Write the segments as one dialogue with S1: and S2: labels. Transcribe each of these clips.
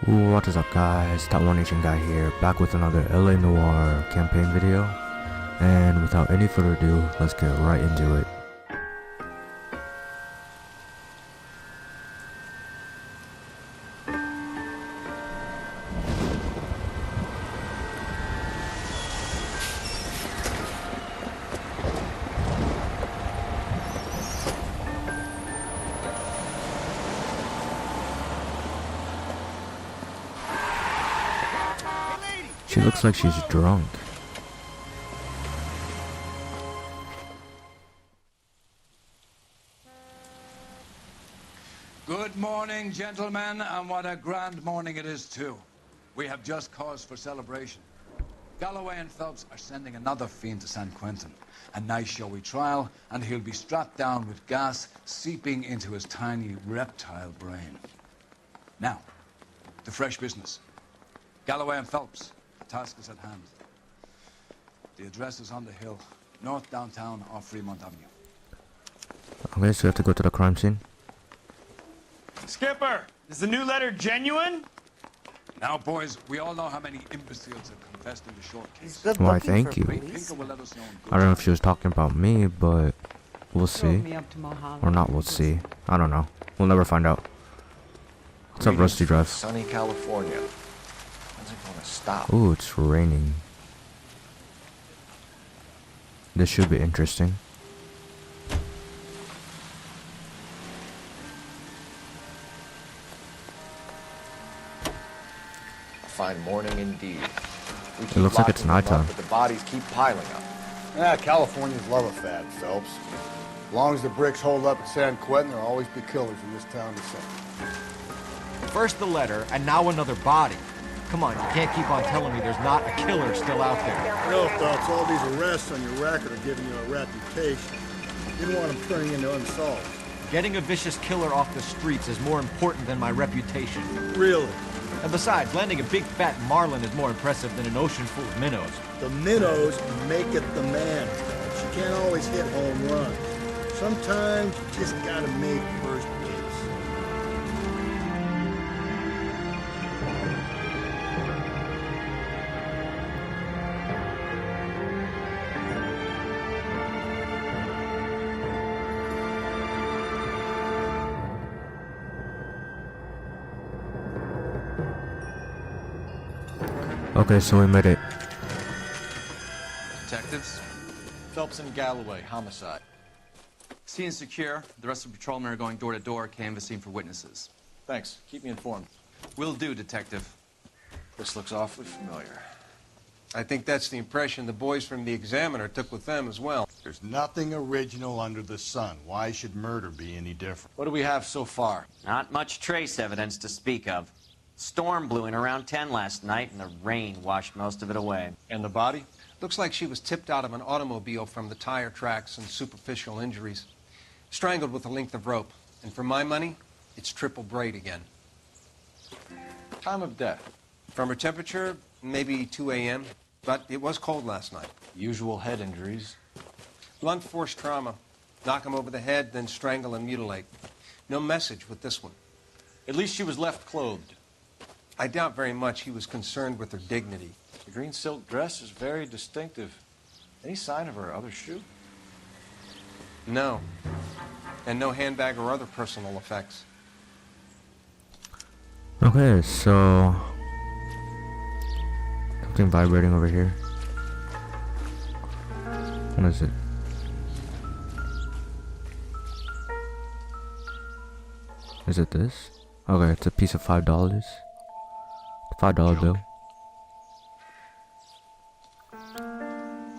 S1: What is up guys, Datoneasianguy here, back with another LA Noire campaign video, and without any further ado, let's get right into it. She looks like she's drunk.
S2: Good morning, gentlemen, and what a grand morning it is, too. We have just cause for celebration. Galloway and Phelps are sending another fiend to San Quentin. A nice showy trial, and he'll be strapped down with gas seeping into his tiny reptile brain. Now, the fresh business. Galloway and Phelps, the task is at hand. The address is on the hill, north downtown off Fremont Avenue.
S1: Okay, so we have to go to the crime scene.
S3: Skipper, is the new letter genuine?
S2: Now, boys, we all know how many imbeciles have confessed in the short case.
S1: Why, thank you.
S2: Pinker will let us know in good
S1: I don't know if she was talking about me, but we'll see. Or not, we'll see. I don't know. We'll never find out. What's up, Rusty Drive?
S4: Sunny California. When's it gonna stop?
S1: Ooh, it's raining. This should be interesting.
S4: Fine morning indeed.
S1: It looks like it's nighttime.
S4: But the bodies keep piling up.
S5: Yeah, Californians love a fad, Phelps. As long as the bricks hold up at San Quentin, there'll always be killers in this town to save.
S6: First the letter, and now another body. Come on, you can't keep on telling me there's not a killer still out there.
S5: No, Phelps, all these arrests on your record are giving you a reputation. You didn't want them turning into unsolved.
S6: Getting a vicious killer off the streets is more important than my reputation.
S5: Really?
S6: And besides, landing a big fat marlin is more impressive than an ocean full of minnows.
S5: The minnows make it the man, Phelps. You can't always hit home runs. Sometimes you just gotta make first base.
S1: Okay, so we made it.
S2: Detectives?
S6: Phelps and Galloway, homicide.
S7: Scene is secure. The rest of the patrolmen are going door to door, canvassing for witnesses.
S6: Thanks. Keep me informed.
S7: Will do, Detective.
S4: This looks awfully familiar.
S8: I think that's the impression the boys from the Examiner took with them as well.
S5: There's nothing original under the sun. Why should murder be any different?
S6: What do we have so far?
S9: Not much trace evidence to speak of. Storm blew in around 10 last night, and the rain washed most of it away.
S6: And the body?
S8: Looks like she was tipped out of an automobile from the tire tracks and superficial injuries. Strangled with a length of rope. And for my money, it's triple braid again.
S6: Time of death?
S8: From her temperature, maybe 2 a.m., but it was cold last night.
S6: Usual head injuries.
S8: Blunt force trauma. Knock him over the head, then strangle and mutilate. No message with this one.
S6: At least she was left clothed.
S8: I doubt very much he was concerned with her dignity.
S6: The green silk dress is very distinctive. Any sign of her other shoe?
S8: No. And no handbag or other personal effects.
S1: Okay, so something vibrating over here. What is it? Is it this? Okay, it's a piece of $5. $5 bill.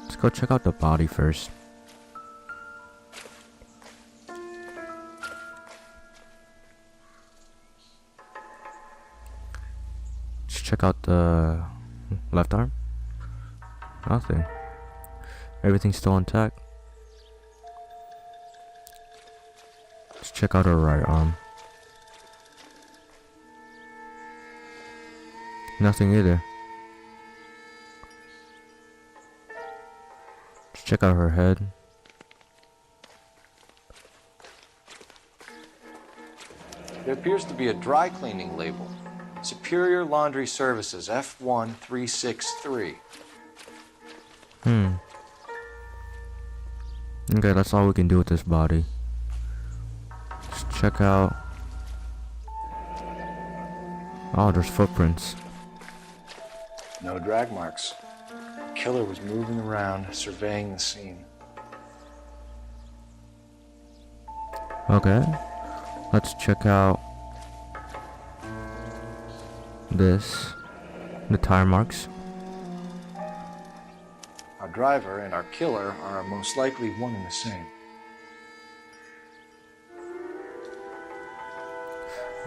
S1: Let's go check out the body first. Let's check out the left arm. Nothing. Everything's still intact. Let's check out her right arm. Nothing either. Let's check out her head.
S4: There appears to be a dry cleaning label. Superior Laundry Services, F1363.
S1: Okay, that's all we can do with this body. Let's check out. Oh, there's footprints.
S4: No drag marks. The killer was moving around, surveying the scene.
S1: Okay, let's check out this. The tire marks.
S4: Our driver and our killer are most likely one and the same.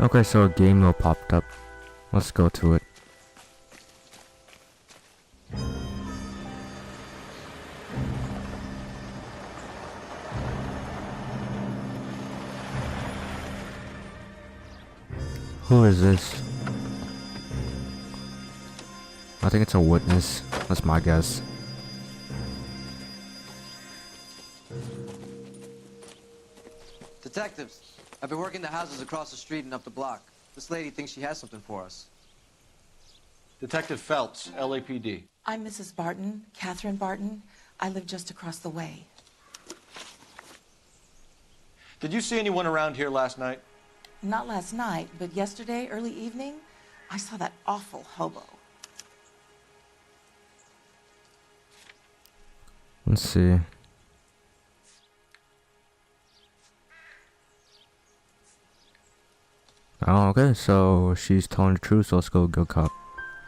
S1: Okay, so a game mode popped up. Let's go to it. Who is this? I think it's a witness. That's my guess.
S10: Detectives, I've been working the houses across the street and up the block. This lady thinks she has something for us.
S4: Detective Phelps, LAPD.
S11: I'm Mrs. Barton, Catherine Barton. I live just across the way.
S4: Did you see anyone around here last night?
S11: Not last night, but yesterday, early evening, I saw that awful hobo.
S1: Let's see. Oh, okay, so she's telling the truth, so let's go good cop.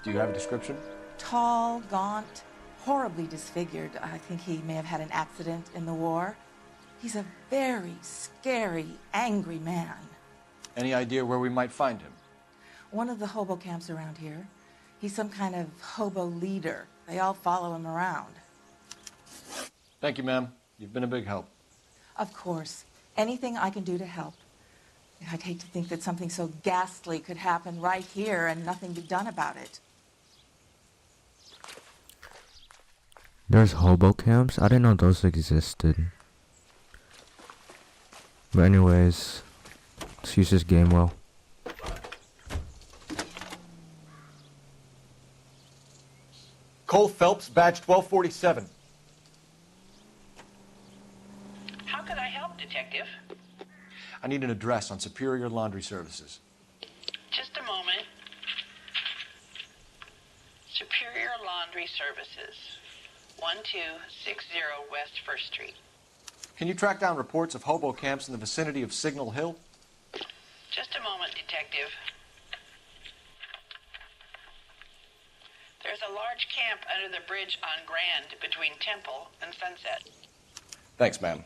S4: Do you have a description?
S11: Tall, gaunt, horribly disfigured. I think he may have had an accident in the war. He's a very scary, angry man.
S4: Any idea where we might find him?
S11: One of the hobo camps around here. He's some kind of hobo leader. They all follow him around.
S4: Thank you, ma'am. You've been a big help.
S11: Of course. Anything I can do to help. I'd hate to think that something so ghastly could happen right here and nothing be done about it.
S1: There's hobo camps? I didn't know those existed. But anyways, let's use this game well.
S6: Cole Phelps, badge 1247.
S12: How can I help, Detective?
S4: I need an address on Superior Laundry Services.
S12: Just a moment. Superior Laundry Services, 1260 West 1st Street.
S4: Can you track down reports of hobo camps in the vicinity of Signal Hill?
S12: Just a moment, Detective. There's a large camp under the bridge on Grand between Temple and Sunset.
S4: Thanks, ma'am.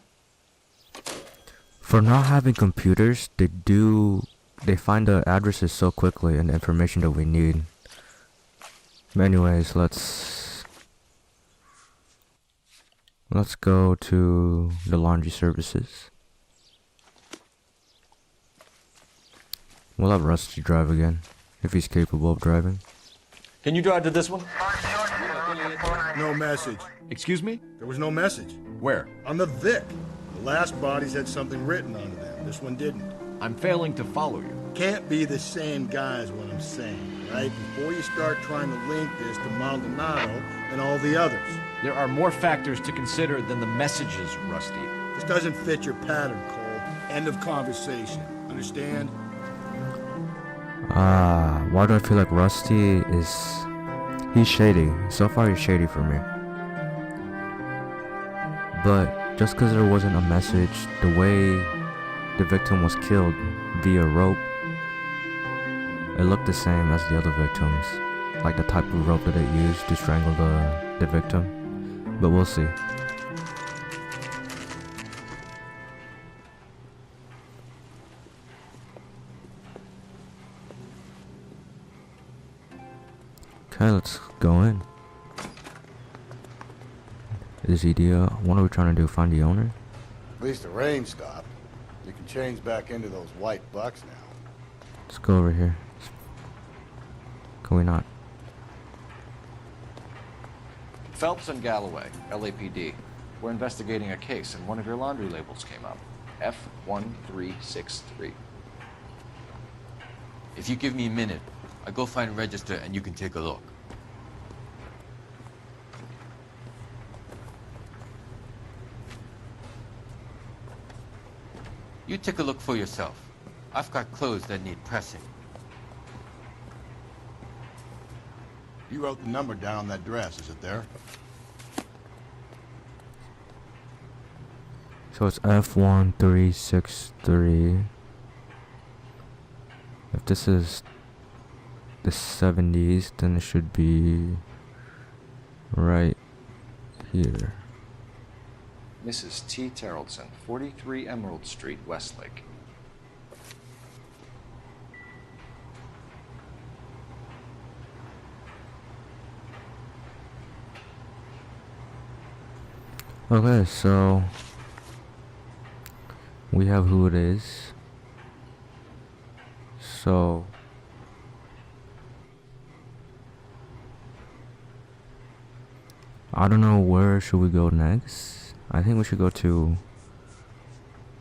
S1: For not having computers, they find the addresses so quickly and the information that we need. But anyways, let's go to the laundry services. We'll have Rusty drive again, if he's capable of driving.
S4: Can you drive to this one?
S5: No message.
S6: Excuse me?
S5: There was no message.
S6: Where?
S5: On the Vic. The last bodies had something written onto them. This one didn't.
S6: I'm failing to follow you.
S5: Can't be the same guy is what I'm saying, right? Before you start trying to link this to Maldonado and all the others.
S6: There are more factors to consider than the messages, Rusty.
S5: This doesn't fit your pattern, Cole. End of conversation. Understand?
S1: Why do I feel like Rusty is... He's shady. So far he's shady for me. But just because there wasn't a message, the way the victim was killed via rope, it looked the same as the other victims. Like the type of rope that they used to strangle the victim. But we'll see. Okay, let's go in. Is he what are we trying to do? Find the owner?
S13: At least the rain stopped. You can change back into those white bucks now.
S1: Let's go over here. Can we not?
S4: Phelps and Galloway, LAPD. We're investigating a case and one of your laundry labels came up. F1363.
S7: If you give me a minute,
S14: I go find register and you can take a look. You take a look for yourself. I've got clothes that need pressing.
S13: You wrote the number down on that dress, is it there?
S1: So it's F1363. If this is the 70s, then it should be right here.
S4: Mrs. T. Terrellson, 43 Emerald Street, Westlake.
S1: Okay, so we have who it is. So I don't know, where should we go next? I think we should go to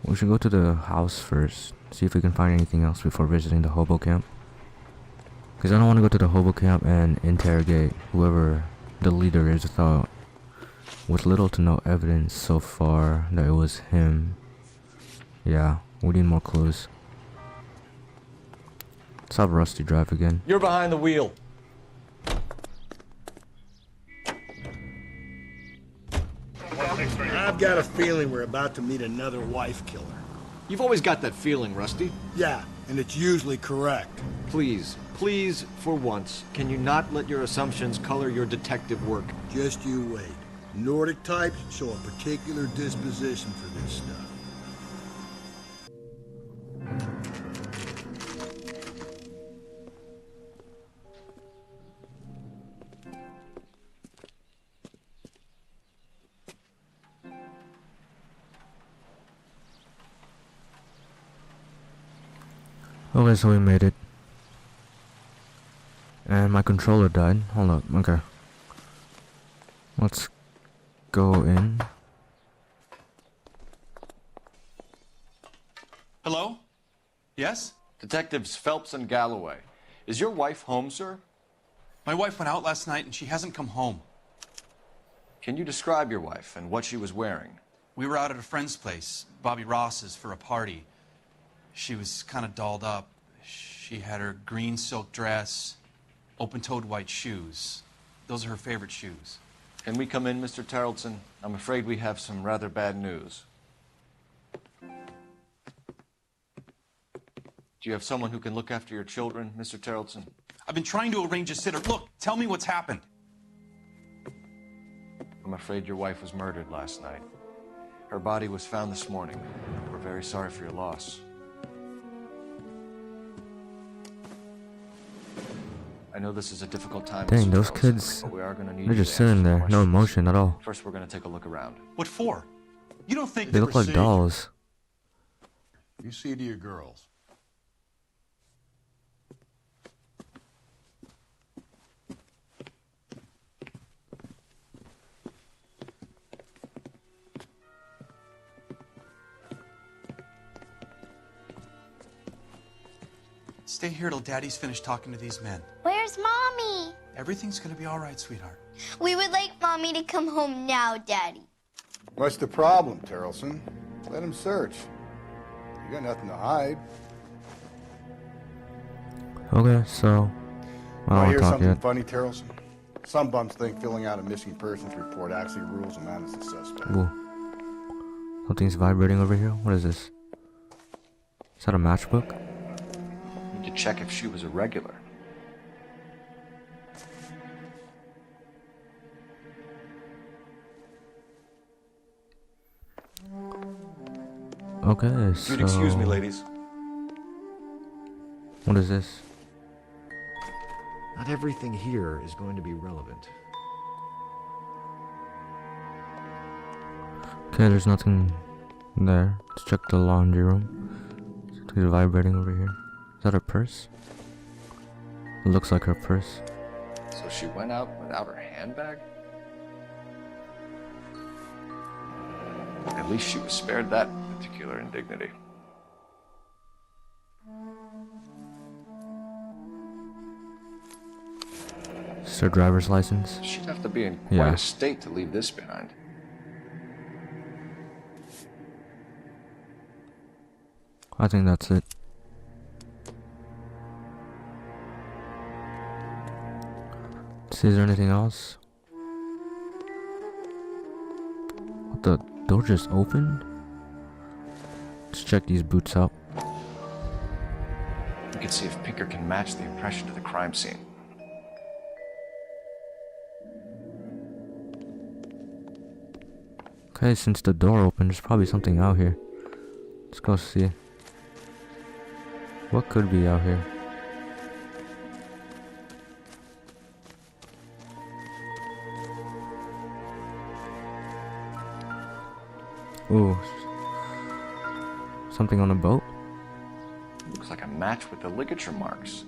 S1: the house first, see if we can find anything else before visiting the hobo camp. Because I don't want to go to the hobo camp and interrogate whoever the leader is with little to no evidence so far that it was him. Yeah, we need more clues. Let's have Rusty drive again.
S6: You're behind the wheel.
S5: I've got a feeling we're about to meet another wife killer.
S6: You've always got that feeling, Rusty.
S5: Yeah, and it's usually correct.
S6: Please, for once, can you not let your assumptions color your detective work?
S5: Just you wait. Nordic types show a particular disposition for this stuff.
S1: Okay, so we made it. And my controller died. Hold up, okay. Let's go in.
S3: Hello? Yes?
S4: Detectives Phelps and Galloway. Is your wife home, sir?
S3: My wife went out last night and she hasn't come home.
S4: Can you describe your wife and what she was wearing?
S3: We were out at a friend's place, Bobby Ross's, for a party. She was kind of dolled up. She had her green silk dress, open-toed white shoes. Those are her favorite shoes.
S4: Can we come in, Mr. Terrellson? I'm afraid we have some rather bad news. Do you have someone who can look after your children, Mr. Terrellson?
S3: I've been trying to arrange a sitter. Look, tell me what's happened.
S4: I'm afraid your wife was murdered last night. Her body was found this morning. We're very sorry for your loss. I know this is a difficult time.
S1: Dang,
S4: Mr.
S1: those
S4: Terrellson,
S1: kids,
S4: but we are gonna need
S1: they're
S4: you
S1: just
S4: to
S1: sitting
S4: answer
S1: there,
S4: some
S1: no
S4: questions.
S1: emotion at all.
S4: First, we're gonna take a look around.
S3: What for? You don't think
S1: They look like dolls.
S13: You see to your girls.
S3: Stay here till Daddy's finished talking to these men.
S15: Where's Mommy?
S3: Everything's gonna be all right, sweetheart.
S15: We would like Mommy to come home now, Daddy.
S13: What's the problem, Terrellson? Let him search. You got nothing to hide.
S1: Okay, so I
S13: Want to
S1: don't
S13: hear
S1: talk
S13: something
S1: yet.
S13: funny, Terrellson? Some bums think filling out a missing persons report actually rules them out as a suspect.
S1: Whoa. Something's vibrating over here. What is this? Is that a matchbook?
S4: Need to check if she was a regular.
S1: Okay,
S4: If
S1: so
S4: you'd excuse me, ladies.
S1: what is this?
S6: Not everything here is going to be relevant.
S1: Okay, there's nothing there. Let's check the laundry room. Something's vibrating over here. Is that her purse? It looks like her purse.
S4: So she went out without her handbag? At least she was spared that particular indignity.
S1: Just her driver's license.
S4: She'd have to be in quite a state to leave this behind.
S1: I think that's it. See, is there anything else? What, the door just opened? Let's check these boots out.
S4: You can see if Pinker can match the impression to the crime scene.
S1: Okay, since the door opened, there's probably something out here. Let's go see. What could be out here? Ooh. Something on a boat?
S4: Looks like a match with the ligature marks.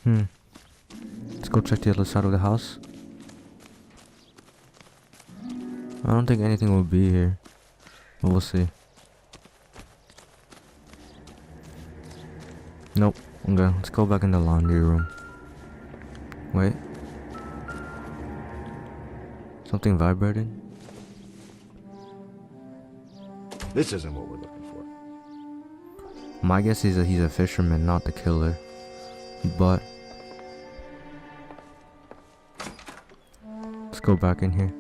S1: Let's go check the other side of the house. I don't think anything will be here, but we'll see. Nope. Okay, let's go back in the laundry room. Wait. Something vibrated?
S6: This isn't what we're looking for.
S1: My guess is that he's a fisherman, not the killer. But let's go back in here.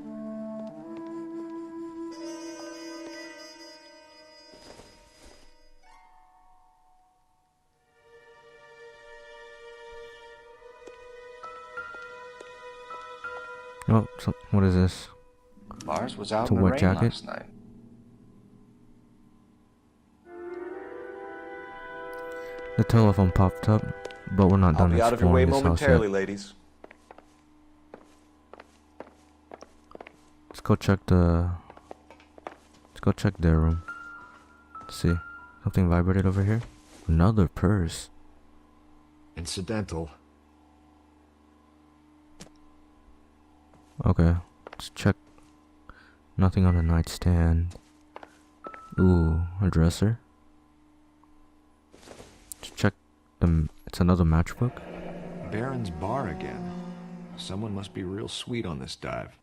S1: Oh, what is this?
S4: Lars was out
S1: It's a
S4: in the
S1: wet
S4: rain
S1: jacket.
S4: last night.
S1: The telephone popped up, but we're not
S16: I'll
S1: done
S16: be out of your way
S1: exploring this house
S16: momentarily,
S1: yet.
S16: ladies.
S1: Let's go check the. Let's go check their room. Let's see, something vibrated over here. Another purse.
S6: Incidental.
S1: Okay, let's check. Nothing on the nightstand. Ooh, a dresser. Let's check the. It's another matchbook.
S6: Baron's bar again. Someone must be real sweet on this dive.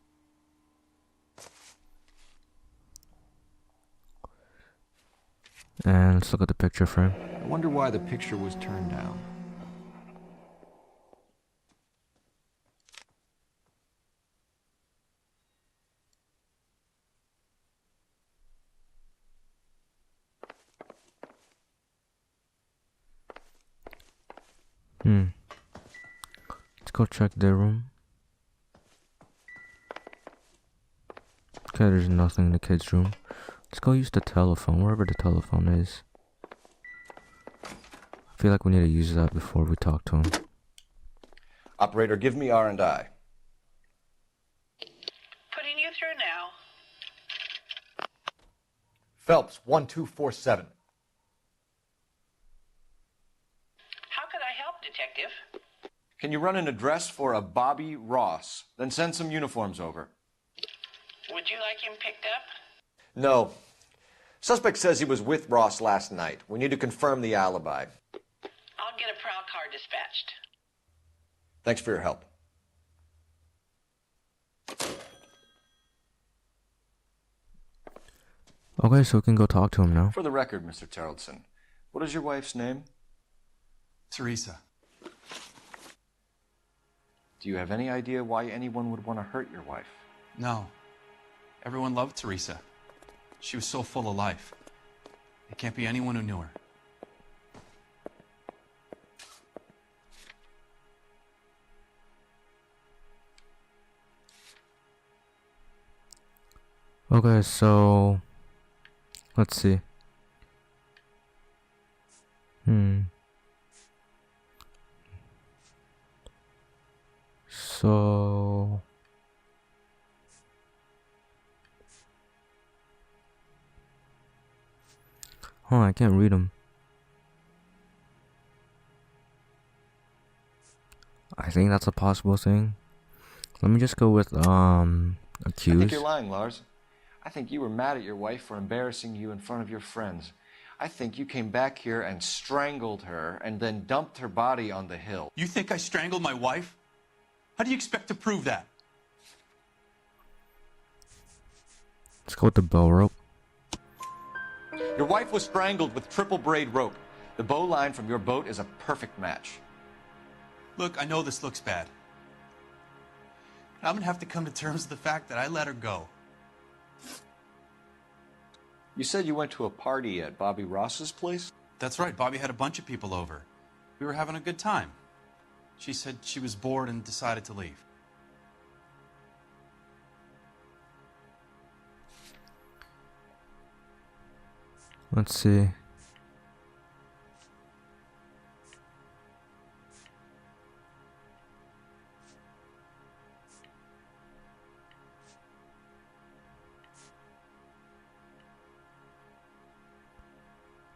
S1: And let's look at the picture frame.
S6: I wonder why the picture was turned down.
S1: Let's go check their room. Okay, there's nothing in the kids' room. Let's go use the telephone, wherever the telephone is. I feel like we need to use that before we talk to him.
S16: Operator, give me R&I.
S12: Putting you through now.
S6: Phelps, 1247.
S12: How could I help, Detective?
S4: Can you run an address for a Bobby Ross? Then send some uniforms over.
S12: Would you like him picked up?
S16: No. Suspect says he was with Ross last night. We need to confirm the alibi.
S12: I'll get a prowl car dispatched.
S16: Thanks for your help.
S1: Okay, so we can go talk to him now.
S4: For the record, Mr. Terrelson, what is your wife's name?
S3: Teresa.
S4: Do you have any idea why anyone would want to hurt your wife?
S3: No. Everyone loved Teresa. She was so full of life. It can't be anyone who knew her.
S1: Okay, so let's see. So I can't read them. I think that's a possible thing. Let me just go with
S4: I
S1: accused.
S4: think you're lying, Lars. I think you were mad at your wife for embarrassing you in front of your friends. I think you came back here and strangled her and then dumped her body on the hill.
S3: You think I strangled my wife? How do you expect to prove that?
S1: Let's go with the bow rope.
S16: Your wife was strangled with triple braid rope. The bow line from your boat is a perfect match.
S3: Look, I know this looks bad. I'm gonna have to come to terms with the fact that I let her go.
S16: You said you went to a party at Bobby Ross's place?
S3: That's right, Bobby had a bunch of people over. We were having a good time. She said she was bored and decided to leave.
S1: Let's see.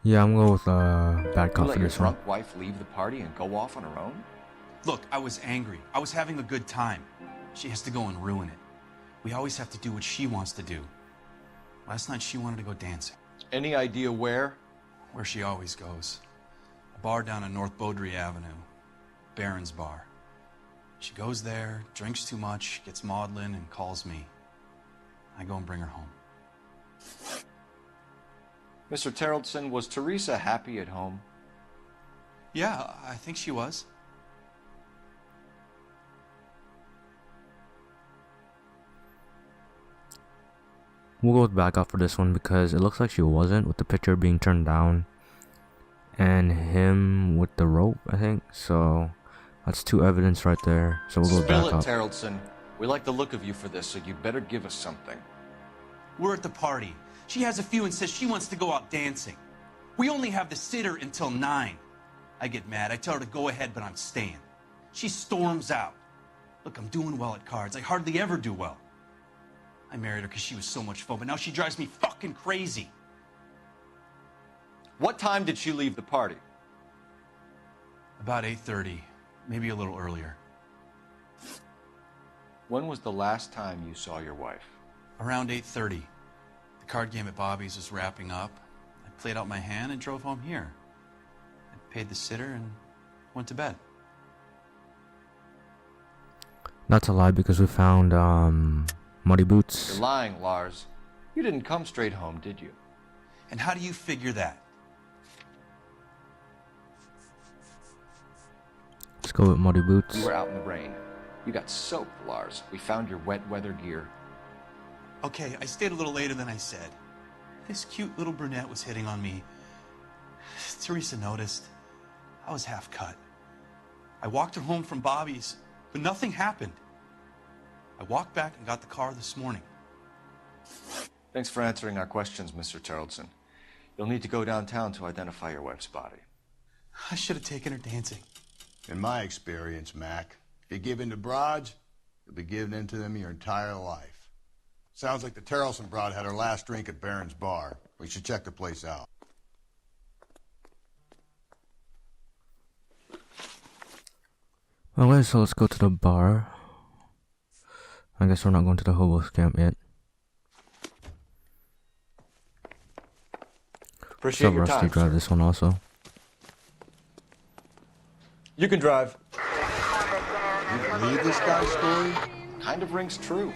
S1: Yeah, I'm going with bad cop
S16: You let
S1: for
S16: your
S1: this one.
S16: drunk wife leave the party and go off on her own?
S3: Look, I was angry. I was having a good time. She has to go and ruin it. We always have to do what she wants to do. Last night she wanted to go dancing.
S16: Any idea where?
S3: Where she always goes. A bar down on North Beaudry Avenue. Baron's Bar. She goes there, drinks too much, gets maudlin, and calls me. I go and bring her home.
S16: Mr. Terrellson, was Teresa happy at home?
S3: Yeah, I think she was.
S1: We'll go with back up for this one because it looks like she wasn't, with the picture being turned down and him with the rope, I think. So that's two evidence right there. So we'll go with back
S16: Spill it,
S1: up.
S16: Terrellson. We like the look of you for this, so you better give us something.
S3: We're at the party. She has a few and says she wants to go out dancing. We only have the sitter until 9. I get mad. I tell her to go ahead, but I'm staying. She storms out. Look, I'm doing well at cards. I hardly ever do well. I married her because she was so much fun, but now she drives me fucking crazy.
S16: What time did she leave the party?
S3: About 8:30, maybe a little earlier.
S16: When was the last time you saw your wife?
S3: Around 8:30. The card game at Bobby's was wrapping up. I played out my hand and drove home here. I paid the sitter and went to bed.
S1: That's a lie because we found muddy boots.
S16: You're lying, Lars. You didn't come straight home, did you?
S3: And how do you figure that?
S1: Let's go with muddy boots.
S16: You were out in the rain. You got soaked, Lars. We found your wet weather gear.
S3: Okay, I stayed a little later than I said. This cute little brunette was hitting on me. Teresa noticed. I was half cut. I walked her home from Bobby's, but nothing happened. I walked back and got the car this morning.
S16: Thanks for answering our questions, Mr. Terrellson. You'll need to go downtown to identify your wife's body.
S3: I should have taken her dancing.
S13: In my experience, Mac, if you give in to broads, you'll be giving in to them your entire life. Sounds like the Terrellson broad had her last drink at Baron's Bar. We should check the place out.
S1: Okay, so let's go to the bar. I guess we're not going to the hobo camp yet.
S16: Appreciate your
S1: Rusty
S16: time,
S1: drive
S16: sir.
S1: this one also.
S16: You can drive.
S13: You believe this guy's story?
S16: Kind of rings true.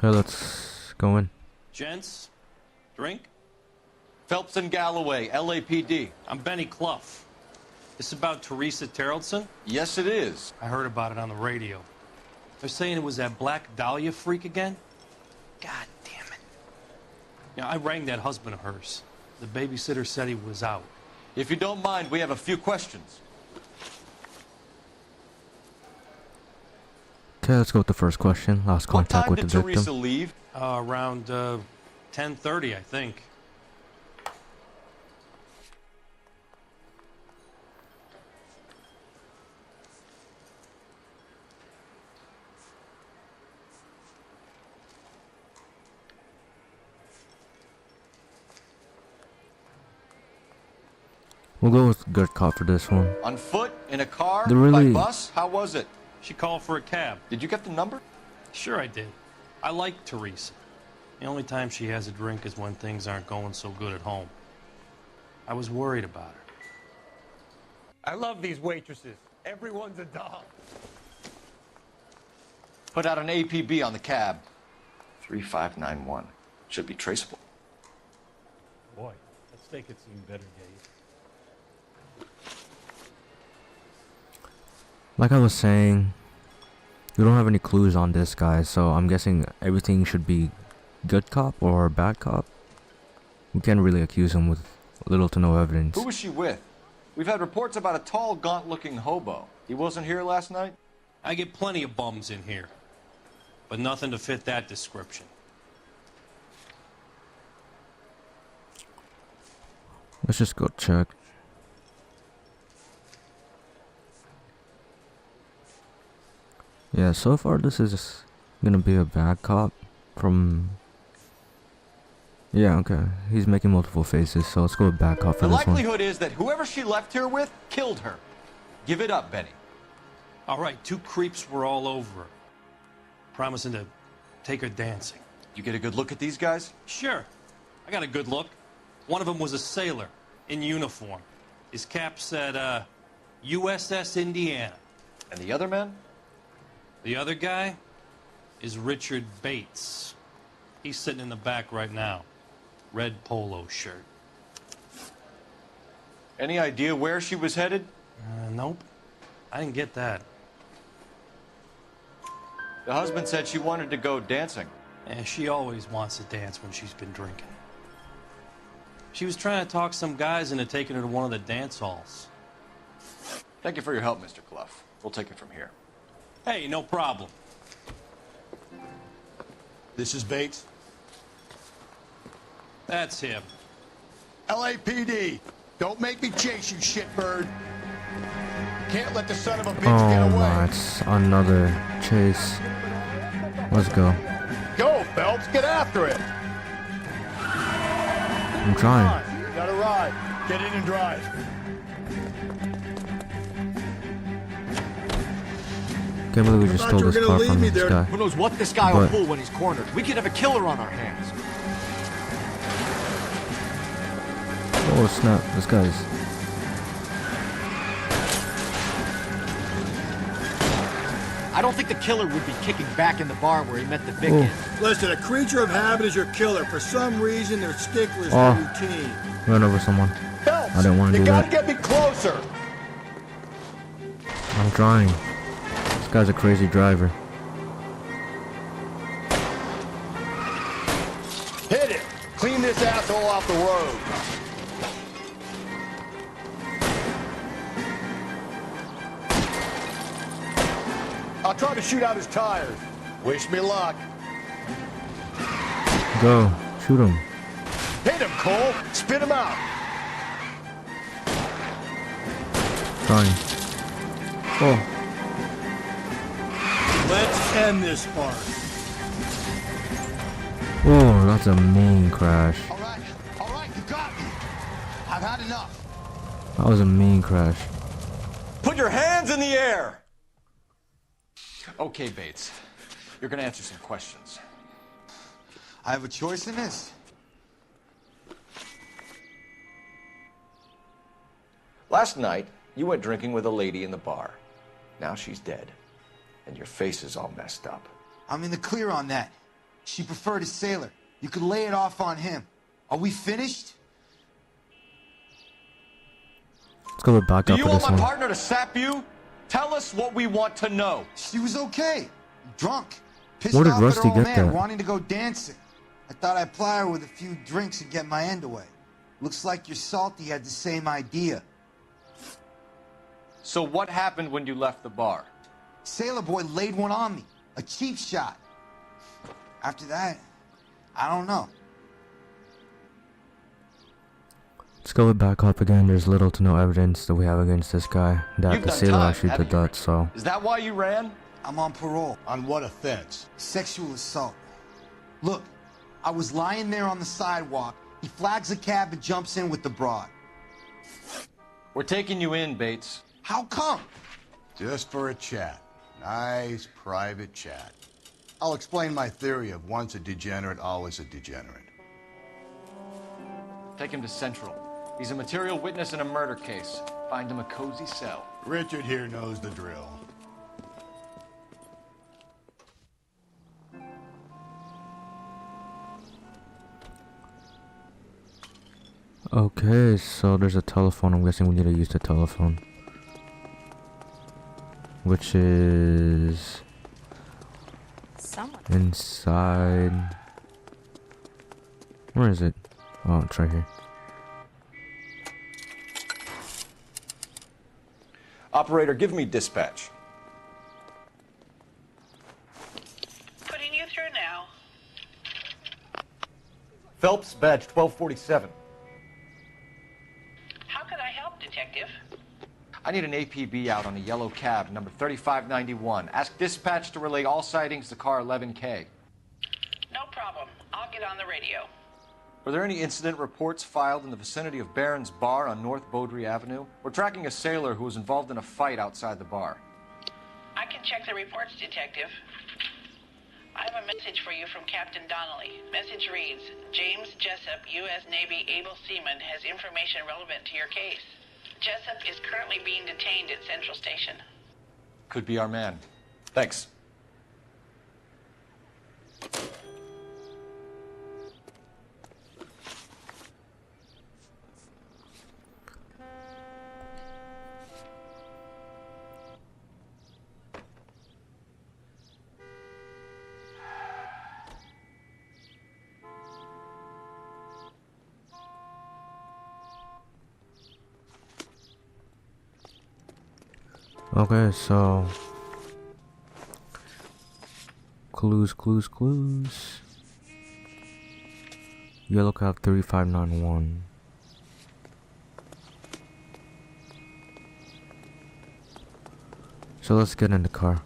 S1: Okay, let's go in.
S17: Gents, drink?
S16: Phelps and Galloway, LAPD.
S17: I'm Benny Clough. This about Teresa Terrellson?
S16: Yes, it is.
S17: I heard about it on the radio. They're saying it was that Black Dahlia freak again? God damn it. Yeah, I rang that husband of hers. The babysitter said he was out.
S16: If you don't mind, we have a few questions.
S1: Okay, let's go with the first question. Last contact with the victim.
S16: What time did Teresa leave?
S17: Around 10:30, I think.
S1: We'll go with good cop for this one.
S16: On foot? In a car?
S1: They're really-
S16: By bus? How was it?
S17: She called for a cab.
S16: Did you get the number?
S17: Sure I did. I like Teresa. The only time she has a drink is when things aren't going so good at home. I was worried about her.
S18: I love these waitresses. Everyone's a doll.
S16: Put out an APB on the cab. 3591. Should be traceable.
S18: Boy, let's make it seem better days.
S1: Like I was saying, we don't have any clues on this guy, so I'm guessing everything should be good cop or bad cop. We can't really accuse him with little to no evidence.
S16: Who was she with? We've had reports about a tall, gaunt-looking hobo. He wasn't here last night?
S17: I get plenty of bums in here, but nothing to fit that description.
S1: Let's just go check. Yeah, so far this is gonna be a bad cop from... Yeah, okay. He's making multiple faces, so let's go with bad cop for
S16: The
S1: this one.
S16: likelihood is that whoever she left here with killed her. Give it up, Benny.
S17: All right, 2 creeps were all over her, promising to take her dancing.
S16: You get a good look at these guys?
S17: Sure. I got a good look. One of them was a sailor in uniform. His cap said, USS Indiana.
S16: And the other man?
S17: The other guy is Richard Bates. He's sitting in the back right now. Red polo shirt.
S16: Any idea where she was headed?
S17: Nope. I didn't get that.
S16: The husband said she wanted to go dancing.
S17: And she always wants to dance when she's been drinking. She was trying to talk some guys into taking her to one of the dance halls.
S16: Thank you for your help, Mr. Clough. We'll take it from here.
S17: Hey, no problem.
S13: This is Bates.
S17: That's him.
S13: LAPD, don't make me chase you, shitbird. Can't let the son of a bitch get
S1: Oh
S13: away.
S1: my, it's another chase. Let's go.
S13: Go, Phelps, get after it.
S1: I'm trying.
S13: Come on, gotta ride. Get in and drive.
S1: Can't believe we just stole this car from this guy.
S6: Who knows what this guy will
S1: But-
S6: pull when he's cornered? We could have a killer on our hands.
S1: Oh snap, this guy's...
S6: I don't think the killer would be kicking back in the bar where he met the victim.
S5: Listen, a creature of habit is your killer. For some reason, they're sticklers
S1: Oh.
S5: for routine.
S1: Ran over someone.
S13: Phelps,
S1: I didn't want to
S13: you
S1: do
S13: gotta
S1: that.
S13: get me closer.
S1: I'm trying. This guy's a crazy driver.
S13: Hit it. Clean this asshole off the road. I'll try to shoot out his tires. Wish me luck.
S1: Go. Shoot him.
S13: Hit him, Cole. Spit him out.
S1: Trying. Oh.
S5: Let's end this part.
S1: Oh, that's a mean crash.
S13: All right, you got me. I've had enough.
S1: That was a mean crash.
S16: Put your hands in the air! Okay, Bates. You're gonna answer some questions.
S19: I have a choice in this.
S16: Last night, you went drinking with a lady in the bar. Now she's dead. And your face is all messed up.
S19: I'm in the clear on that. She preferred a sailor. You could lay it off on him. Are we finished?
S1: Let's go with back
S16: Do
S1: up
S16: you
S1: for
S16: want
S1: this
S16: my
S1: one.
S16: partner to sap you? Tell us what we want to know.
S19: She was okay. Drunk. Pissed
S1: Where did
S19: off at
S1: Rusty
S19: her old
S1: get
S19: man,
S1: that?
S19: wanting to go dancing. I thought I'd ply her with a few drinks and get my end away. Looks like your Salty had the same idea.
S16: So what happened when you left the bar?
S19: Sailor boy laid one on me. A cheap shot. After that, I don't know.
S1: Let's go with back up again. There's little to no evidence that we have against this guy. That
S16: You've
S1: the
S16: done
S1: sailor
S16: time,
S1: actually
S16: haven't
S1: did that, so...
S16: Is that why you ran?
S19: I'm on parole.
S13: On what offense?
S19: Sexual assault. Look, I was lying there on the sidewalk. He flags a cab and jumps in with the broad.
S16: We're taking you in, Bates.
S13: How come? Just for a chat. Nice, private chat. I'll explain my theory of once a degenerate, always a degenerate.
S16: Take him to Central. He's a material witness in a murder case. Find him a cozy cell.
S13: Richard here knows the drill.
S1: Okay, so there's a telephone. I'm guessing we need to use the telephone. Which is inside. Where is it? Oh, it's right here.
S16: Operator, give me dispatch.
S12: Putting you through now.
S6: Phelps, badge 1247.
S12: How could I help, Detective?
S16: I need an APB out on a yellow cab, number 3591. Ask dispatch to relay all sightings to car 11K.
S12: No problem. I'll get on the radio.
S16: Were there any incident reports filed in the vicinity of Barron's Bar on North Beaudry Avenue? We're tracking a sailor who was involved in a fight outside the bar.
S12: I can check the reports, Detective. I have a message for you from Captain Donnelly. Message reads, James Jessup, U.S. Navy able seaman, has information relevant to your case. Jessup is currently being detained at Central Station.
S16: Could be our man. Thanks.
S1: Okay, so clues. Yellow cab 3591. So let's get in the car.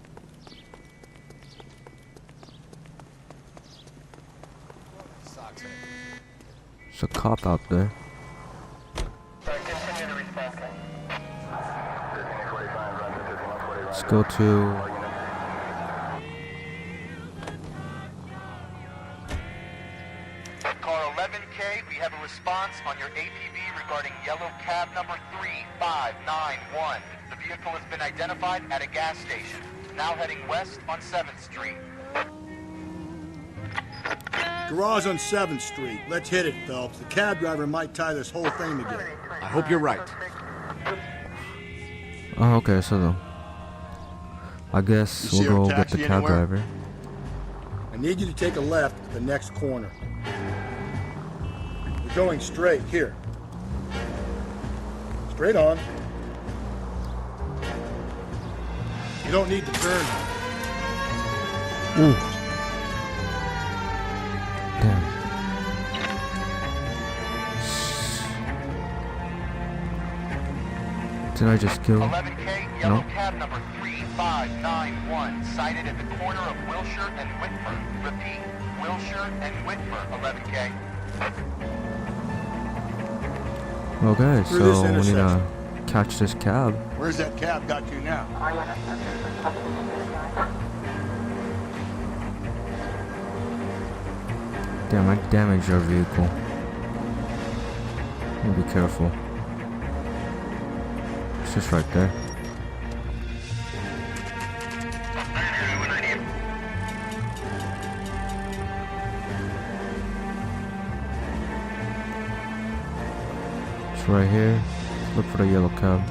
S1: There's a cop out there. Let's go to
S20: Car 11K, we have a response on your APB regarding yellow cab number 3591. The vehicle has been identified at a gas station. Now heading west on 7th Street.
S5: Garage on 7th Street. Let's hit it, Phelps. The cab driver might tie this whole thing together.
S6: I hope you're right.
S1: Oh, okay, so I guess we'll go get the cab driver.
S5: I need you to take a left at the next corner. We're going straight here. Straight on. You don't need to turn.
S1: Ooh. Damn. Did I just kill?
S20: 11K, yellow cab number 3591, sighted at the corner of Wilshire and Whitford. Repeat, Wilshire and Whitford, 11K.
S1: Okay, so we need to catch this cab.
S13: Where's that cab got to now?
S1: Damn, I damaged your vehicle. Be careful. It's just right there. It's right here. Look for the yellow cab.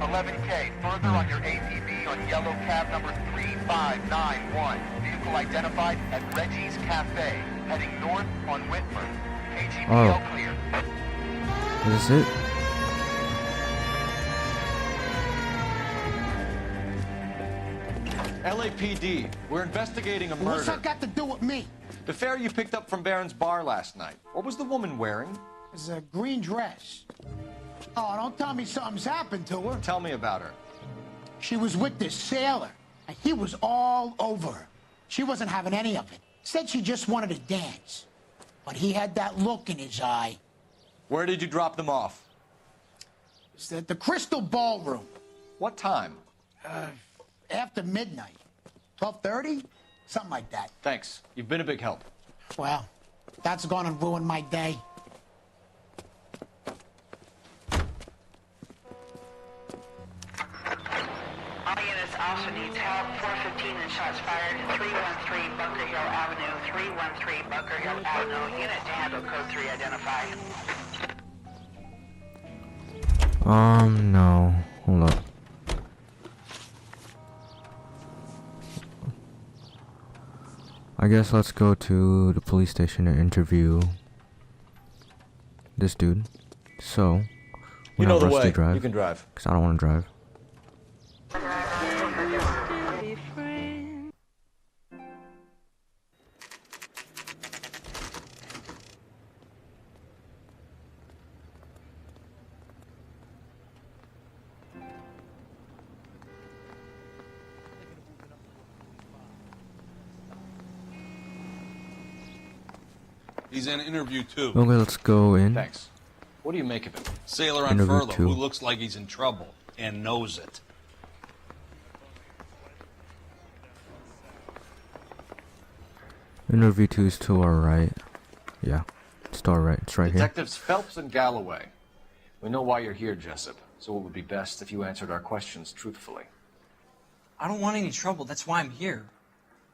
S20: 11K, further on your APB on yellow cab number 3591. Vehicle identified at Reggie's Cafe, heading north on Whitford. KGPL clear.
S1: Is this it?
S16: LAPD, we're investigating a murder.
S19: What's that got to do with me?
S16: The fare you picked up from Barron's Bar last night. What was the woman wearing?
S19: It was a green dress. Oh, don't tell me something's happened to her.
S16: Tell me about her.
S19: She was with this sailor, and he was all over her. She wasn't having any of it. Said she just wanted to dance. But he had that look in his eye.
S16: Where did you drop them off?
S19: It's at the Crystal Ballroom.
S16: What time?
S19: After midnight. 12:30? Something like that.
S16: Thanks. You've been a big help.
S19: Well, that's gonna ruin my day.
S12: All units also needs help. 415 and shots fired. 313 Bunker Hill Avenue. 313 Bunker Hill Avenue. Unit to handle code 3 identify.
S1: No. Hold up. I guess let's go to the police station and interview this dude. So,
S16: You know the
S1: rush to
S16: way.
S1: drive,
S16: You can drive.
S1: because I don't want to drive.
S21: He's in interview 2.
S1: Okay, let's go in.
S16: Thanks. What do you make of him?
S21: Sailor on
S1: Interview
S21: furlough
S1: 2.
S21: who looks like he's in trouble and knows it.
S1: Interview 2 is to our right. Yeah, it's to our right. It's right here.
S16: Detectives Phelps and Galloway. We know why you're here, Jessup, so it would be best if you answered our questions truthfully.
S10: I don't want any trouble. That's why I'm here.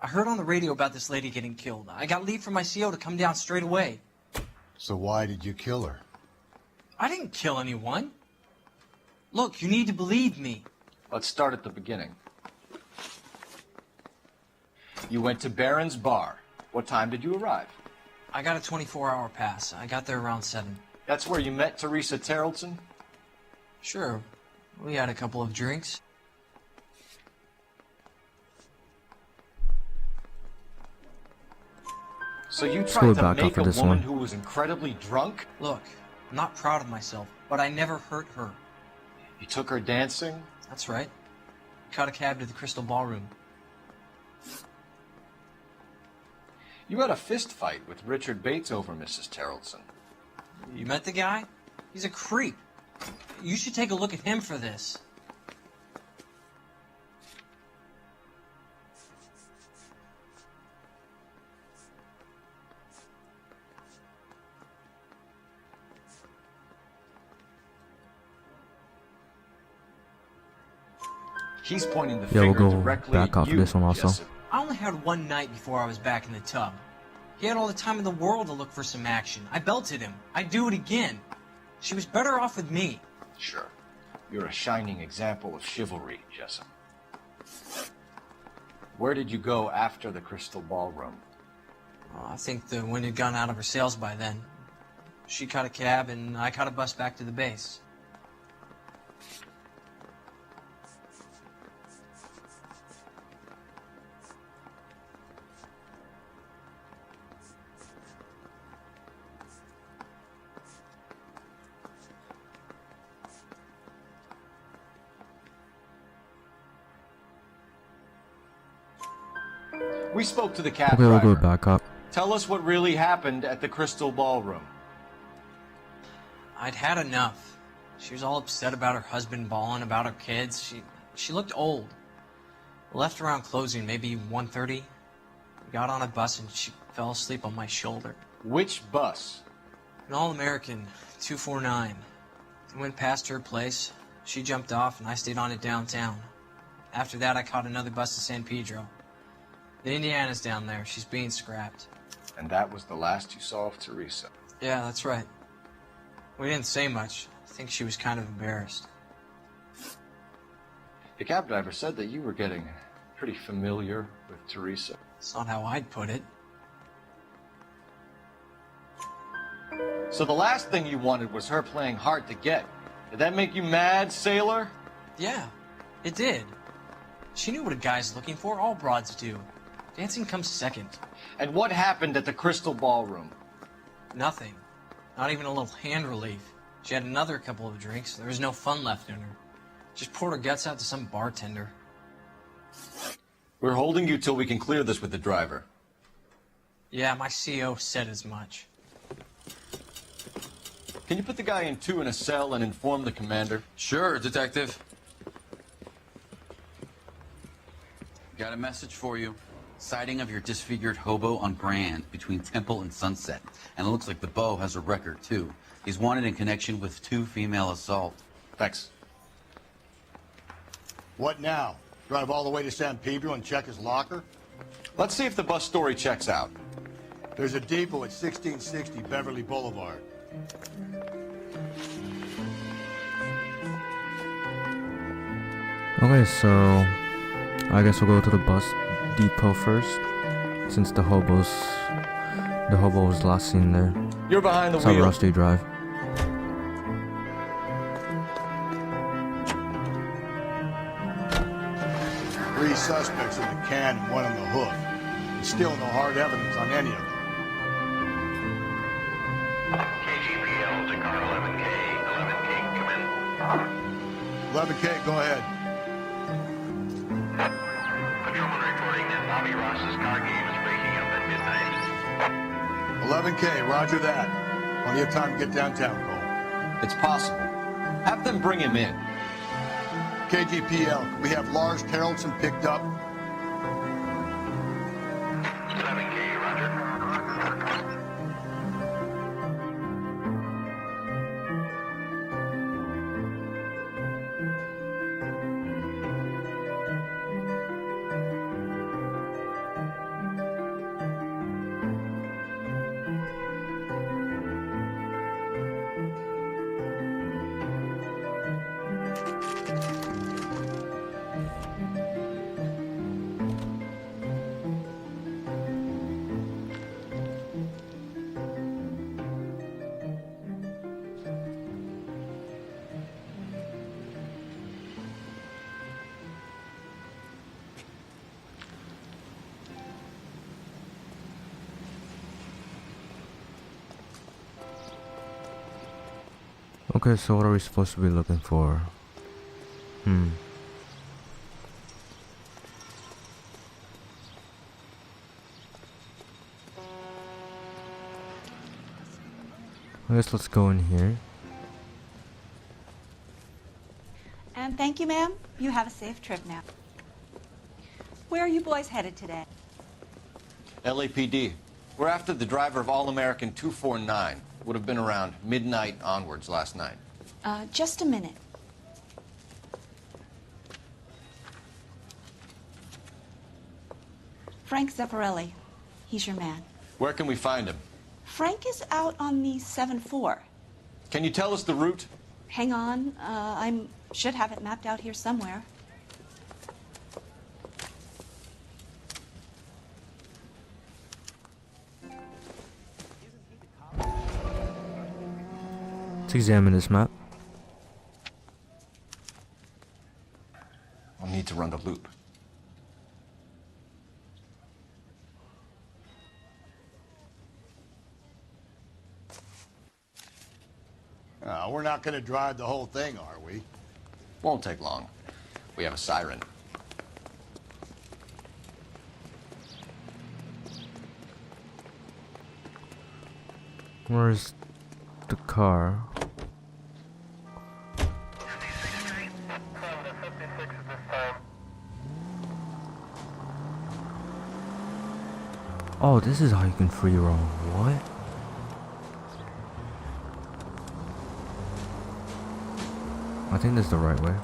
S10: I heard on the radio about this lady getting killed. I got leave from my CO to come down straight away.
S13: So why did you kill her?
S10: I didn't kill anyone. Look, you need to believe me.
S16: Let's start at the beginning. You went to Barron's Bar. What time did you arrive?
S10: I got a 24-hour pass. I got there around 7.
S16: That's where you met Teresa Terrelson?
S10: Sure. We had a couple of drinks.
S16: So you
S1: go
S16: tried to
S1: back up
S16: make
S1: for
S16: a
S1: this
S16: woman
S1: one.
S16: who was incredibly drunk?
S10: Look, I'm not proud of myself, but I never hurt her.
S16: You took her dancing?
S10: That's right. Caught a cab to the Crystal Ballroom.
S16: You had a fist fight with Richard Bates over Mrs. Terrelson.
S10: You met the guy? He's a creep. You should take a look at him for this.
S16: He's pointing the
S1: Yeah, we'll
S16: finger
S1: go
S16: directly
S1: back
S16: at
S1: off
S16: you,
S1: this one also.
S16: Jessup.
S10: I only had one night before I was back in the tub. He had all the time in the world to look for some action. I belted him. I'd do it again. She was better off with me.
S16: Sure. You're a shining example of chivalry, Jessup. Where did you go after the Crystal Ballroom?
S10: I think the wind had gone out of her sails by then. She caught a cab, and I caught a bus back to the base.
S16: We spoke to the cab
S1: Okay, we'll
S16: driver.
S1: go back up.
S16: Tell us what really happened at the Crystal Ballroom.
S10: I'd had enough. She was all upset about her husband bawling about her kids. She looked old. Left around closing, maybe 1:30. We got on a bus and she fell asleep on my shoulder.
S16: Which bus?
S10: An All-American, 249. I went past her place. She jumped off and I stayed on it downtown. After that, I caught another bus to San Pedro. The Indiana's down there. She's being scrapped.
S16: And that was the last you saw of Teresa.
S10: Yeah, that's right. We didn't say much. I think she was kind of embarrassed.
S16: The cab driver said that you were getting pretty familiar with Teresa.
S10: It's not how I'd put it.
S16: So the last thing you wanted was her playing hard to get. Did that make you mad, sailor?
S10: Yeah, it did. She knew what a guy's looking for. All broads do. Dancing comes second.
S16: And what happened at the Crystal Ballroom?
S10: Nothing. Not even a little hand relief. She had another couple of drinks. There was no fun left in her. Just poured her guts out to some bartender.
S16: We're holding you till we can clear this with the driver.
S10: Yeah, my CO said as much.
S16: Can you put the guy in 2 in a cell and inform the commander?
S7: Sure, Detective. Got a message for you. Sighting of your disfigured hobo on Grand between Temple and Sunset. And it looks like the Beau has a record, too. He's wanted in connection with 2 female assault.
S16: Thanks.
S13: What now? Drive all the way to San Pedro and check his locker?
S16: Let's see if the bus story checks out.
S13: There's a depot at 1660 Beverly Boulevard.
S1: Okay, so I guess we'll go to the bus depot first, since the hobo was last seen there.
S16: You're behind the
S1: It's on
S16: wheel.
S1: Rusty Drive.
S13: Three suspects in the can and 1 on the hook. And still no hard evidence on any of them.
S20: KGPL to car 11K. 11K, come in.
S13: 11K, go ahead.
S20: Patrolman reporting that Bobby Ross's car game is breaking up at midnight.
S13: 11K, roger that. Plenty of time to get downtown, Cole.
S16: It's possible. Have them bring him in.
S13: KGPL, we have Lars Carrollson picked up.
S20: 11K, roger.
S1: Okay, so what are we supposed to be looking for? I guess let's go in here.
S2: And thank you, ma'am. You have a safe trip now. Where are you boys headed today?
S16: LAPD. We're after the driver of All-American 249. Would have been around midnight onwards last night.
S2: Just a minute. Frank Zeffirelli. He's your man.
S16: Where can we find him?
S2: Frank is out on the 7-4.
S16: Can you tell us the route?
S2: Hang on. I should have it mapped out here somewhere.
S1: Let's examine this map.
S16: I'll need to run the loop.
S13: We're not going to drive the whole thing, are we?
S16: Won't take long. We have a siren.
S1: Where's the car? Oh, this is how you can free roam. What? I think this is the right way.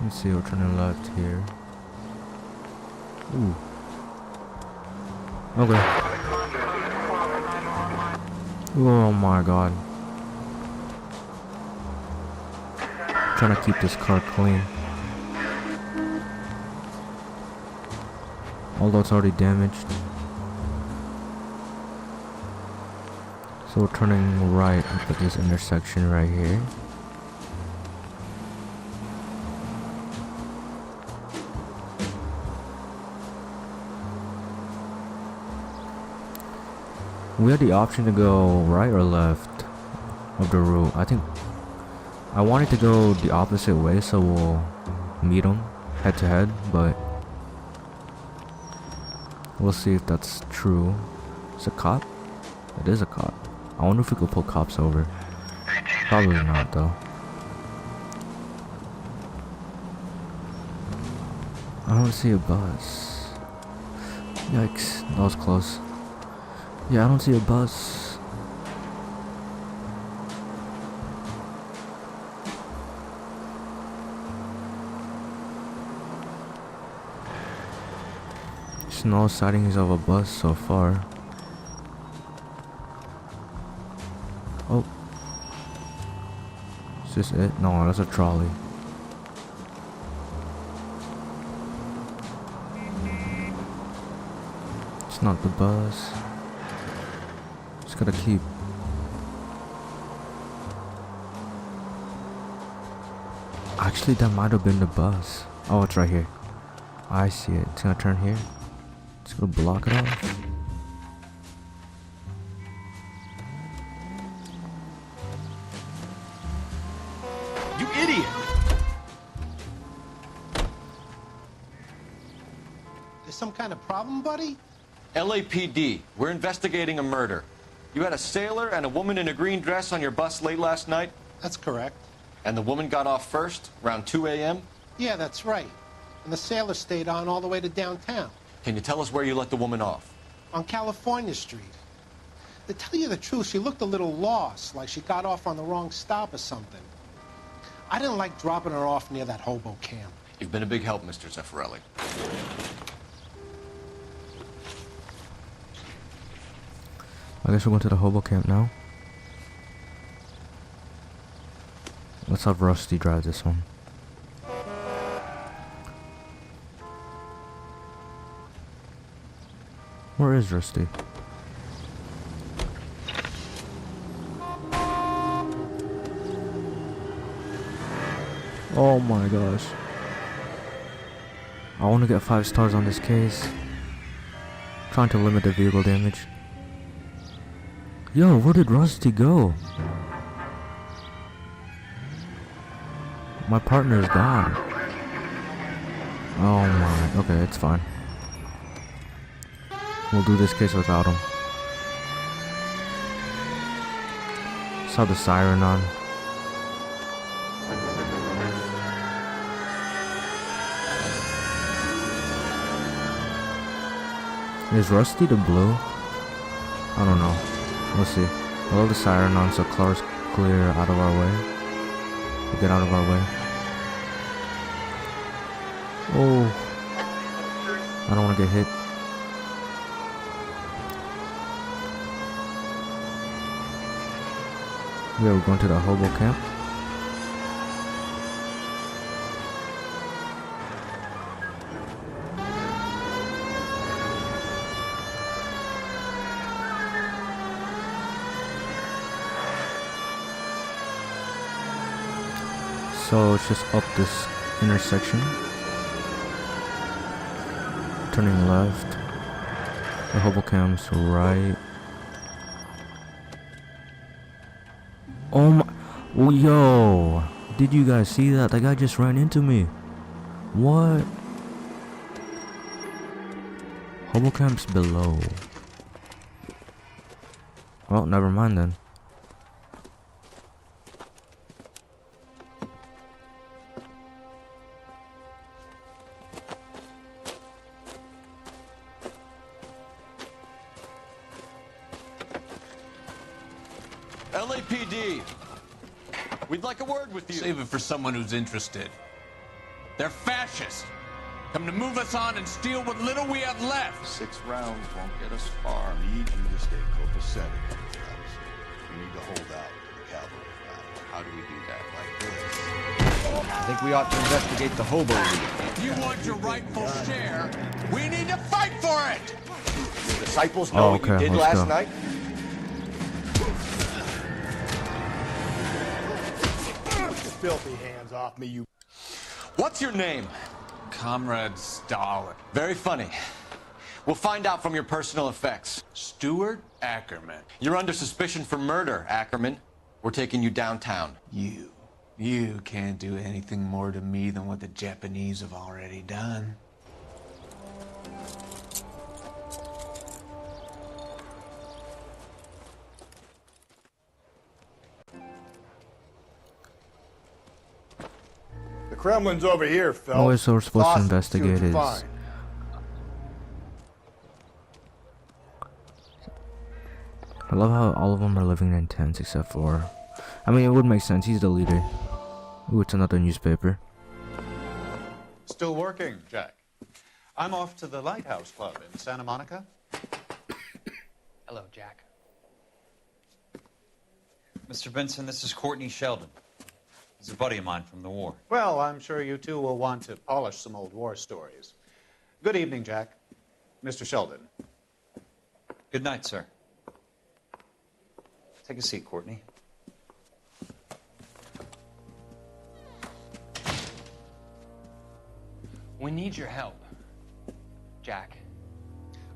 S1: Let's see, we're turning left here. Ooh. Okay. Oh my god. Trying to keep this car clean. Although it's already damaged. So we're turning right at this intersection right here. We had the option to go right or left of the route. I think I wanted to go the opposite way so we'll meet him head to head, but we'll see if that's true. It's a cop? It is a cop. I wonder if we could pull cops over. Probably not though. I don't see a bus. Yikes, that was close. Yeah, I don't see a bus. There's no sightings of a bus so far. Oh. Is this it? No, that's a trolley. It's not the bus. Just gotta keep. Actually, that might have been the bus. Oh, it's right here. I see it. It's gonna turn here. It's gonna block it off.
S18: You idiot!
S19: There's some kind of problem, buddy?
S16: LAPD, we're investigating a murder. You had a sailor and a woman in a green dress on your bus late last night?
S19: That's correct.
S16: And the woman got off first, around 2 a.m.?
S19: Yeah, that's right. And the sailor stayed on all the way to downtown.
S16: Can you tell us where you let the woman off?
S19: On California Street. To tell you the truth, she looked a little lost, like she got off on the wrong stop or something. I didn't like dropping her off near that hobo camp.
S16: You've been a big help, Mr. Zeffirelli.
S1: I guess we're going to the hobo camp now. Let's have Rusty drive this one. Where is Rusty? Oh my gosh. I want to get 5 stars on this case. Trying to limit the vehicle damage. Yo, where did Rusty go? My partner's gone. Oh my, okay, it's fine. We'll do this case without him. Saw the siren on. Is Rusty the blue? I don't know. We'll see. I love the siren on so cars clear out of our way. We get out of our way. Oh. I don't want to get hit. Yeah, we're going to the hobo camp. So it's just up this intersection. Turning left. The hobo camp's right. Oh my, oh, yo, did you guys see that? That guy just ran into me. What? Hobo camp's below. Well, never mind then.
S16: LAPD, we'd like a word with you.
S21: Save it for someone who's interested. They're fascists. Come to move us on and steal what little we have left.
S13: 6 rounds won't get us far. I need you to stay copacetic. We need to hold out to the cavalry battle. How do we do that? Like this.
S6: I think we ought to investigate the hobo league.
S21: If you want your rightful share, we need to fight for it.
S13: The disciples know what you did last night? Filthy hands off me, you.
S16: What's your name?
S21: Comrade Stalin.
S16: Very funny. We'll find out from your personal effects.
S21: Stuart Ackerman.
S16: You're under suspicion for murder, Ackerman. We're taking you downtown.
S13: You
S21: You can't do anything more to me than what the Japanese have already done.
S13: The Kremlin's over here, Phelps.
S1: Oh, so we're supposed to
S13: Awesome.
S1: investigate
S13: See
S1: his...
S13: what you find.
S1: I love how all of them are living in tents except for... I mean, it would make sense. He's the leader. Ooh, it's another newspaper.
S9: Still working, Jack. I'm off to the Lighthouse Club in Santa Monica.
S10: Hello, Jack.
S7: Mr. Benson, this is Courtney Sheldon. He's a buddy of mine from the war.
S9: Well, I'm sure you two will want to polish some old war stories. Good evening, Jack. Mr. Sheldon.
S7: Good night, sir. Take a seat, Courtney.
S10: We need your help, Jack.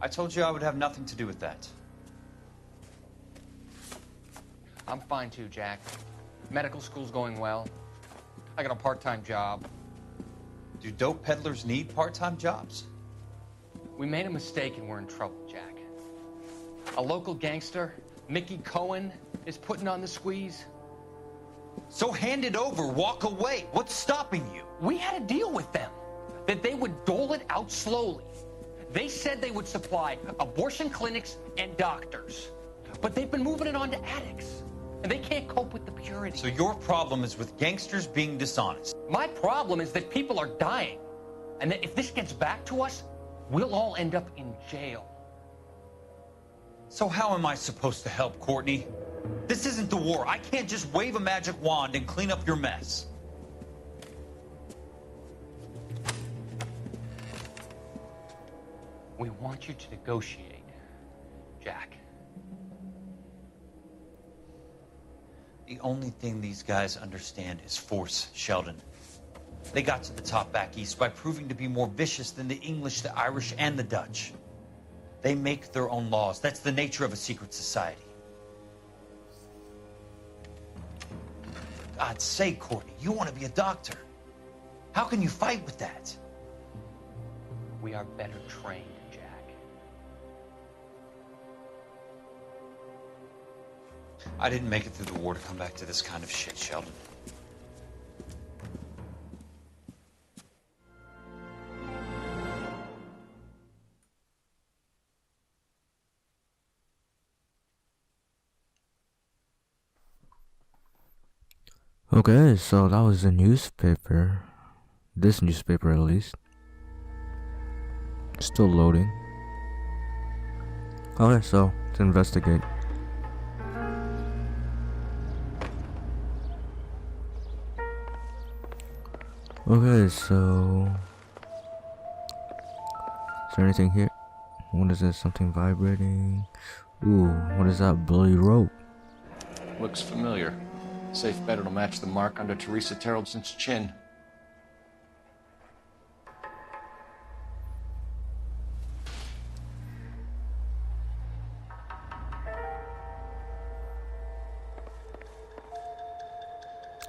S7: I told you I would have nothing to do with that.
S10: I'm fine too, Jack. Medical school's going well. I got a part-time job.
S7: Do dope peddlers need part-time jobs?
S10: We made a mistake and we're in trouble, Jack. A local gangster, Mickey Cohen, is putting on the squeeze.
S7: So hand it over, walk away. What's stopping you?
S10: We had a deal with them that they would dole it out slowly. They said they would supply abortion clinics and doctors, but they've been moving it on to addicts, and they can't cope with the purity.
S7: So your problem is with gangsters being dishonest.
S10: My problem is that people are dying, and that if this gets back to us, we'll all end up in jail.
S7: So how am I supposed to help, Courtney? This isn't the war. I can't just wave a magic wand and clean up your mess.
S10: We want you to negotiate, Jack.
S7: The only thing these guys understand is force, Sheldon. They got to the top back east by proving to be more vicious than the English, the Irish, and the Dutch. They make their own laws. That's the nature of a secret society. God's sake, Courtney, you want to be a doctor. How can you fight with that?
S10: We are better trained, Jack.
S7: I didn't make it through the war to come back to this kind of shit, Sheldon.
S1: Okay, so that was the newspaper. This newspaper, at least. Still loading. Okay, so let's investigate. Okay, so is there anything here? What is this? Something vibrating? Ooh, what is that? Bloody rope.
S16: Looks familiar. Safe bet it'll match the mark under Teresa Terreldson's chin.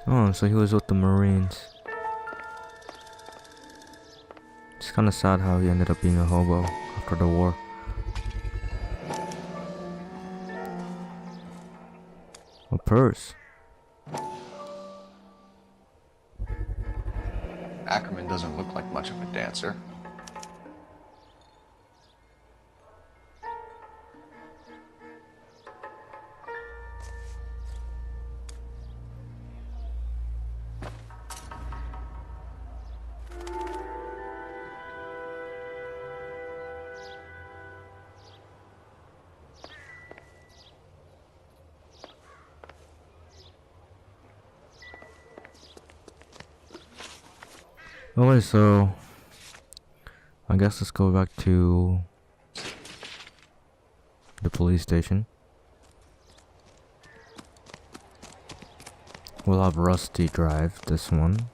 S1: Oh, so he was with the Marines. It's kind of sad how he ended up being a hobo after the war. A purse.
S16: Ackerman doesn't look like much of a dancer.
S1: Okay, so I guess let's go back to the police station. We'll have Rusty drive this one.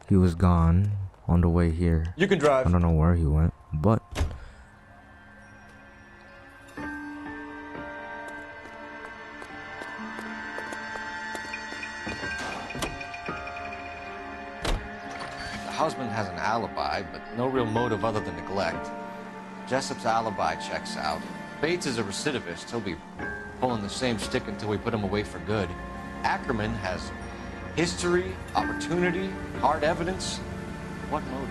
S1: He was gone on the way here.
S16: You can drive.
S1: I don't know where he went, but
S16: husband has an alibi, but no real motive other than neglect. Jessup's alibi checks out. Bates is a recidivist. He'll be pulling the same stick until we put him away for good. Ackerman has history, opportunity, hard evidence. What motive?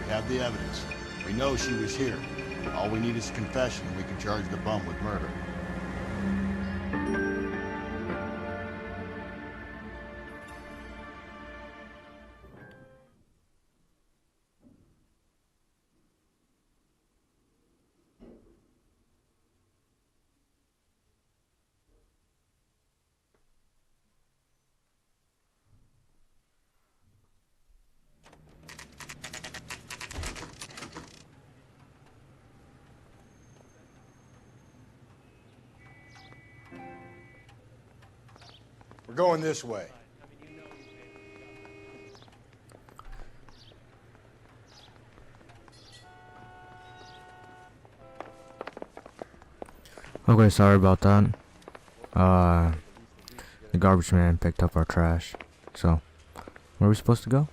S13: We have the evidence. We know she was here. All we need is a confession, and we can charge the bum with murder. We're going this way.
S1: Okay, sorry about that. The garbage man picked up our trash. So, where are we supposed to go?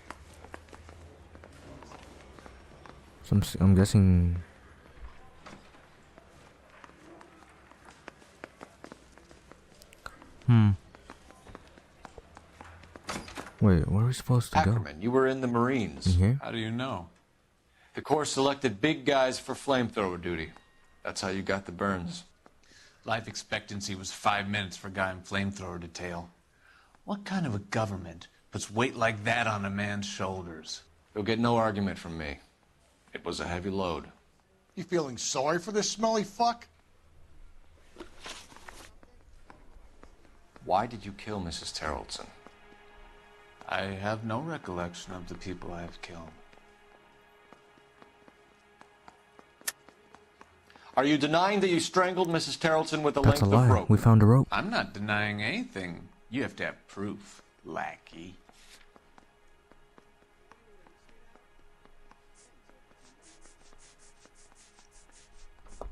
S1: So I'm guessing. Wait, where are we supposed to
S16: Ackerman, you were in the Marines.
S1: In here?
S21: How do you know?
S16: The Corps selected big guys for flamethrower duty. That's how you got the burns.
S21: Life expectancy was 5 minutes for a guy in flamethrower detail. What kind of a government puts weight like that on a man's shoulders?
S16: You'll get no argument from me. It was a heavy load.
S13: You feeling sorry for this smelly fuck?
S16: Why did you kill Mrs. Terrelson?
S21: I have no recollection of the people I have killed.
S16: Are you denying that you strangled Mrs. Terrelson with a
S1: That's
S16: length
S1: a lie.
S16: of rope?
S1: We found a rope.
S21: I'm not denying anything. You have to have proof, lackey.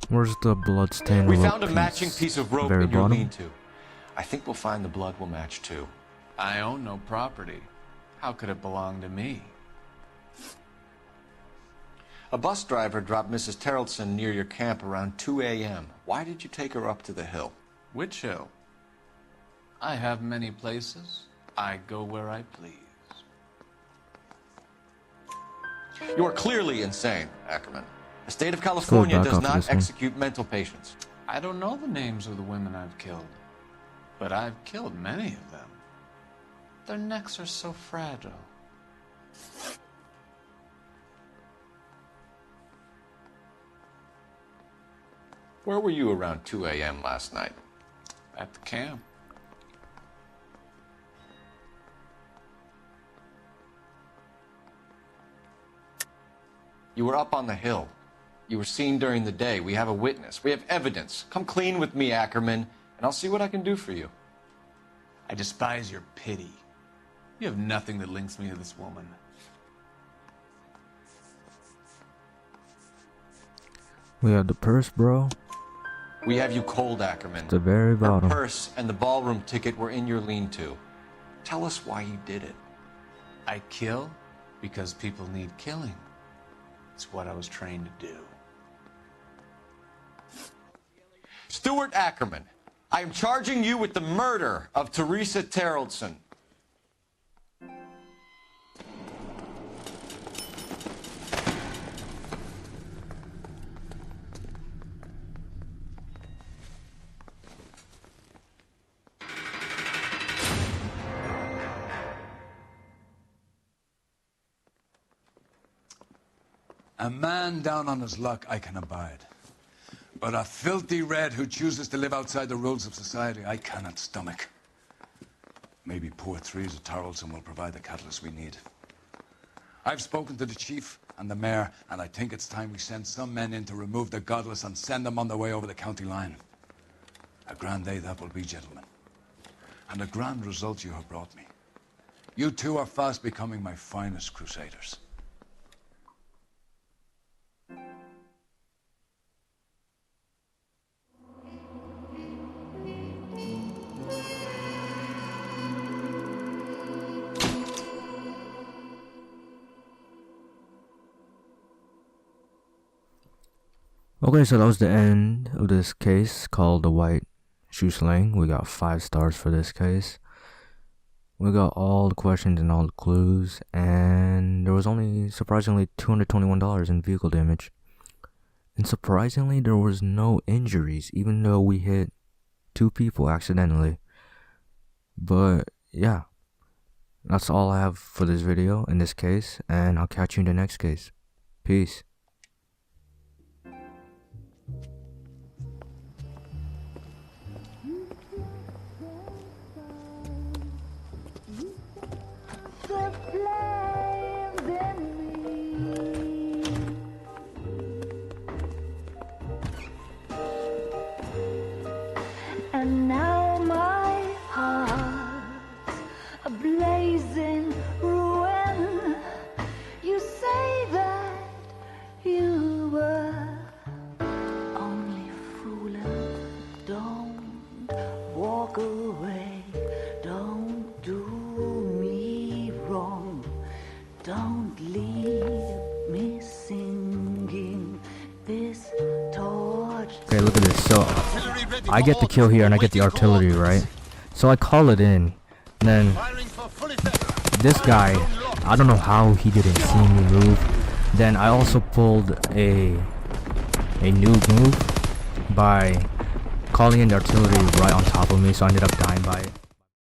S1: Where's the bloodstained
S16: We
S1: rope
S16: found a matching piece of rope
S1: Very
S16: in your
S1: bottom?
S16: lean-to. I think we'll find the blood will match too.
S21: I own no property. How could it belong to me?
S16: A bus driver dropped Mrs. Terrelson near your camp around 2 a.m. Why did you take her up to the hill?
S21: Which hill? I have many places. I go where I please.
S16: You are clearly insane, Ackerman. The state of California
S1: back
S16: does
S1: off
S16: not
S1: this one.
S16: execute mental patients.
S21: I don't know the names of the women I've killed, but I've killed many of them. Their necks are so fragile.
S16: Where were you around 2 a.m. last night?
S21: At the camp.
S16: You were up on the hill. You were seen during the day. We have a witness. We have evidence. Come clean with me, Ackerman, and I'll see what I can do for you.
S21: I despise your pity. You have nothing that links me to this woman.
S1: We have the purse, bro.
S16: We have you cold, Ackerman.
S1: The very
S16: Her
S1: bottom.
S16: purse and the ballroom ticket were in your lean-to. Tell us why you did it.
S21: I kill because people need killing. It's what I was trained to do.
S16: Stuart Ackerman, I am charging you with the murder of Teresa Terrelson.
S8: A man down on his luck I can abide. But a filthy red who chooses to live outside the rules of society, I cannot stomach. Maybe poor Teresa Terrelson will provide the catalyst we need. I've spoken to the chief and the mayor, and I think it's time we send some men in to remove the godless and send them on their way over the county line. A grand day that will be, gentlemen. And a grand result you have brought me. You two are fast becoming my finest crusaders.
S1: Okay, so that was the end of this case called the White Shoe Slaying. We got 5 stars for this case. We got all the questions and all the clues, and there was only surprisingly $221 in vehicle damage. And surprisingly, there was no injuries, even though we hit 2 people accidentally. But yeah, that's all I have for this video in this case, and I'll catch you in the next case. Peace.
S11: And now my heart's a blazing ruin. You say that you were only fooling. Don't walk away. Don't do me wrong. Don't leave me singing this torch.
S1: Okay, look at this. So I get the kill here and I get the artillery, right? So I call it in. Then this guy, I don't know how he didn't see me move. Then I also pulled a noob move by calling in the artillery right on top of me, so I ended up dying by it.